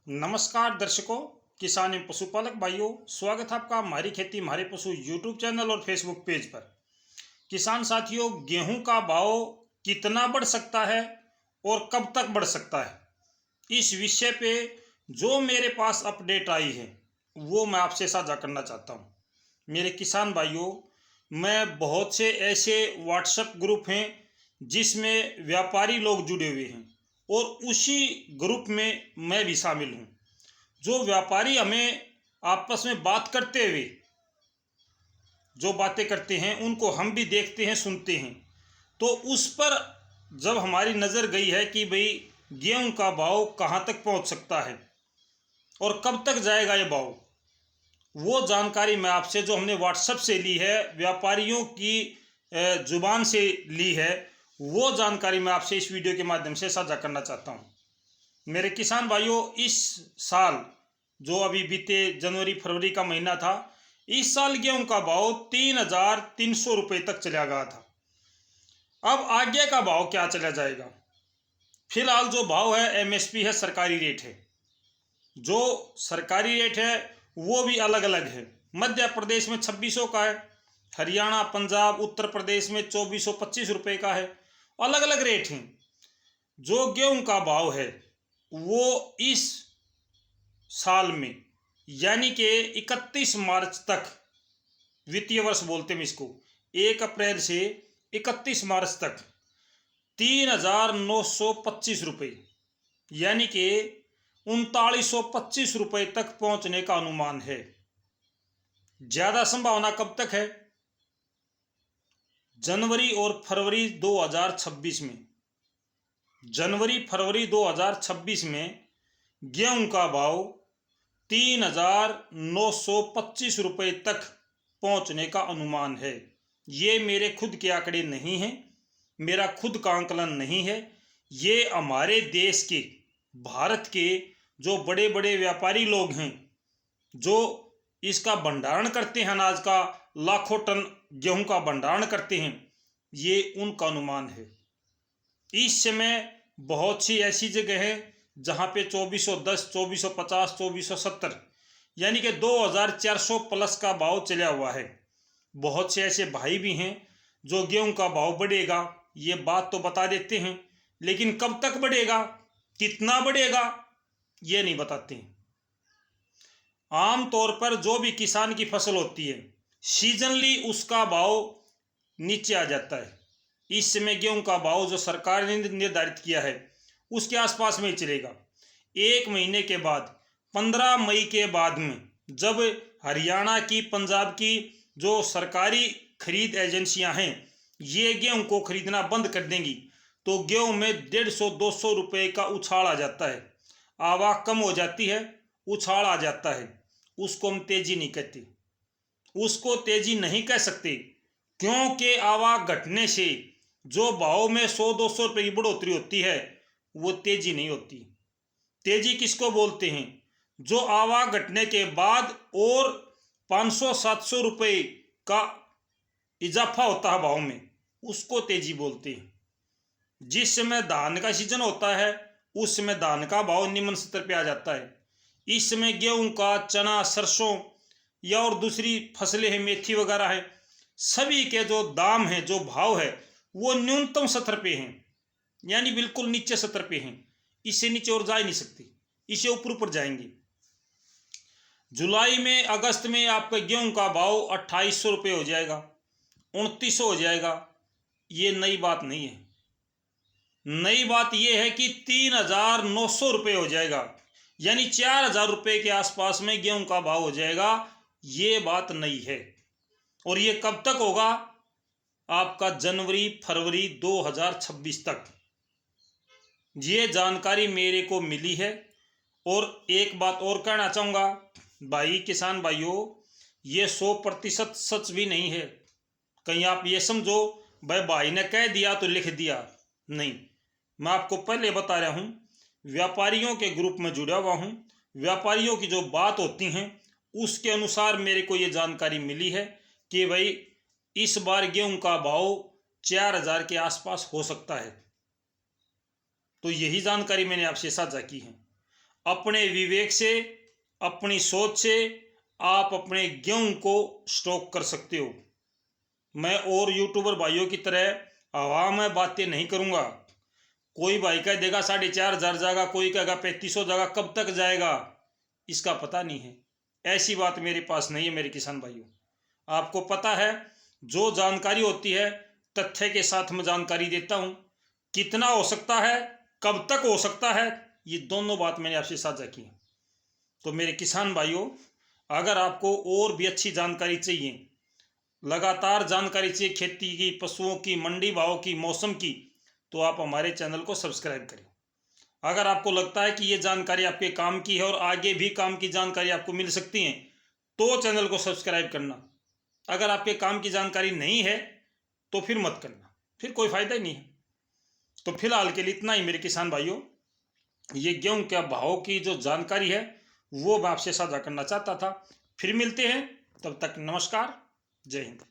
नमस्कार दर्शकों, किसान एवं पशुपालक भाइयों, स्वागत है आपका हमारी खेती हमारे पशु यूट्यूब चैनल और फेसबुक पेज पर। किसान साथियों, गेहूं का भाव कितना बढ़ सकता है और कब तक बढ़ सकता है, इस विषय पे जो मेरे पास अपडेट आई है वो मैं आपसे साझा करना चाहता हूं। मेरे किसान भाइयों, मैं बहुत से ऐसे व्हाट्सएप ग्रुप हैं जिसमें व्यापारी लोग जुड़े हुए हैं और उसी ग्रुप में मैं भी शामिल हूँ। जो व्यापारी हमें आपस में बात करते हुए जो बातें करते हैं उनको हम भी देखते हैं, सुनते हैं। तो उस पर जब हमारी नज़र गई है कि भाई गेहूं का भाव कहाँ तक पहुँच सकता है और कब तक जाएगा ये भाव, वो जानकारी मैं आपसे जो हमने व्हाट्सएप से ली है, व्यापारियों की जुबान से ली है, वो जानकारी मैं आपसे इस वीडियो के माध्यम से साझा करना चाहता हूँ। मेरे किसान भाइयों, इस साल जो अभी बीते जनवरी फरवरी का महीना था, इस साल गेहूं का भाव 3,300 रुपये तक चला गया था। अब आगे का भाव क्या चला जाएगा? फिलहाल जो भाव है एमएसपी है, सरकारी रेट है। जो सरकारी रेट है वो भी अलग अलग है। मध्य प्रदेश में 2600 का है, हरियाणा, पंजाब, उत्तर प्रदेश में 2425 रुपये का है। अलग अलग रेट हैं। जो गेहूं का भाव है वो इस साल में यानी कि 31 मार्च तक, वित्तीय वर्ष बोलते हैं इसको, 1 अप्रैल से 31 मार्च तक 3,925 रुपये यानी कि 3,925 रुपये तक पहुंचने का अनुमान है। ज़्यादा संभावना कब तक है? जनवरी और फरवरी 2026 में। जनवरी फरवरी 2026 में गेहूं का भाव 3,925 रुपये तक पहुंचने का अनुमान है। ये मेरे खुद के आंकड़े नहीं हैं, मेरा खुद का आंकलन नहीं है। ये हमारे देश के, भारत के जो बड़े बड़े व्यापारी लोग हैं, जो इसका भंडारण करते हैं, अनाज का लाखों टन गेहूं का भंडारण करते हैं, ये उनका अनुमान है। इस समय बहुत सी ऐसी जगह है जहाँ पे 2410, 2450, 2470 यानी कि 2,400 प्लस का भाव चला हुआ है। बहुत से ऐसे भाई भी हैं जो गेहूं का भाव बढ़ेगा ये बात तो बता देते हैं, लेकिन कब तक बढ़ेगा, कितना बढ़ेगा, ये नहीं बताते हैं। आम तौर पर जो भी किसान की फसल होती है, सीजनली उसका भाव नीचे आ जाता है। इस समय गेहूं का भाव जो सरकार ने निर्धारित किया है उसके आसपास में ही चलेगा। 1 महीने के बाद 15 मई के बाद में जब हरियाणा की, पंजाब की जो सरकारी खरीद एजेंसियां हैं ये गेहूं को खरीदना बंद कर देंगी तो गेहूं में 150-200 रुपये का उछाल आ जाता है। आवक कम हो जाती है, उछाल आ जाता है। उसको हम तेजी नहीं कहते, उसको तेजी नहीं कह सकते, क्योंकि आवक घटने से जो भाव में 100-200 रुपये की बढ़ोतरी होती है वो तेजी नहीं होती। तेजी किसको बोलते हैं? जो आवक घटने के बाद और 500-700 रुपये का इजाफा होता है भाव में, उसको तेजी बोलते हैं। जिस समय धान का सीजन होता है उस समय धान का भाव निम्न स्तर पे आ जाता है। इस समय गेहूं का, चना, सरसों या और दूसरी फसलें हैं, मेथी वगैरह है, सभी के जो दाम है, जो भाव है, वो न्यूनतम स्तर पे हैं, यानी बिल्कुल नीचे स्तर पे हैं। इससे नीचे और जा ही नहीं सकती, इससे ऊपर ऊपर जाएंगे। जुलाई में, अगस्त में आपका गेहूं का भाव 2,800 रुपये हो जाएगा, 2,900 हो जाएगा। ये नई बात नहीं है। नई बात यह है कि 3,900 रुपये हो जाएगा, यानी 4,000 रुपये के आसपास में गेहूं का भाव हो जाएगा। ये बात नई है। और ये कब तक होगा? आपका जनवरी फरवरी 2026 तक। ये जानकारी मेरे को मिली है। और एक बात और कहना चाहूँगा भाई, किसान भाइयों, ये 100% सच भी नहीं है। कहीं आप ये समझो भाई ने कह दिया तो लिख दिया, नहीं। मैं आपको पहले बता रहा हूँ, व्यापारियों के ग्रुप में जुड़ा हुआ हूँ। व्यापारियों की जो बात होती हैं उसके अनुसार मेरे को ये जानकारी मिली है कि भाई इस बार गेहूं का भाव 4,000 के आसपास हो सकता है। तो यही जानकारी मैंने आपसे साझा की है। अपने विवेक से, अपनी सोच से आप अपने गेहूं को स्टॉक कर सकते हो। मैं और यूट्यूबर भाइयों की तरह हवा में बातें नहीं करूंगा। कोई भाई कह देगा 4,500 जाएगा, कोई कहेगा 3,500 जाएगा, कब तक जाएगा इसका पता नहीं है। ऐसी बात मेरे पास नहीं है मेरे किसान भाइयों। आपको पता है, जो जानकारी होती है तथ्य के साथ मैं जानकारी देता हूं। कितना हो सकता है, कब तक हो सकता है, ये दोनों बात मैंने आपसे साझा की। तो मेरे किसान भाइयों, अगर आपको और भी अच्छी जानकारी चाहिए, लगातार जानकारी चाहिए खेती की, पशुओं की, मंडी भाव की, मौसम की, तो आप हमारे चैनल को सब्सक्राइब करें। अगर आपको लगता है कि ये जानकारी आपके काम की है और आगे भी काम की जानकारी आपको मिल सकती है, तो चैनल को सब्सक्राइब करना। अगर आपके काम की जानकारी नहीं है तो फिर मत करना, फिर कोई फायदा ही नहीं है। तो फिलहाल के लिए इतना ही मेरे किसान भाइयों। ये गेहूं के भाव की जो जानकारी है वो मैं आपसे साझा करना चाहता था। फिर मिलते हैं, तब तक नमस्कार, जय हिंद।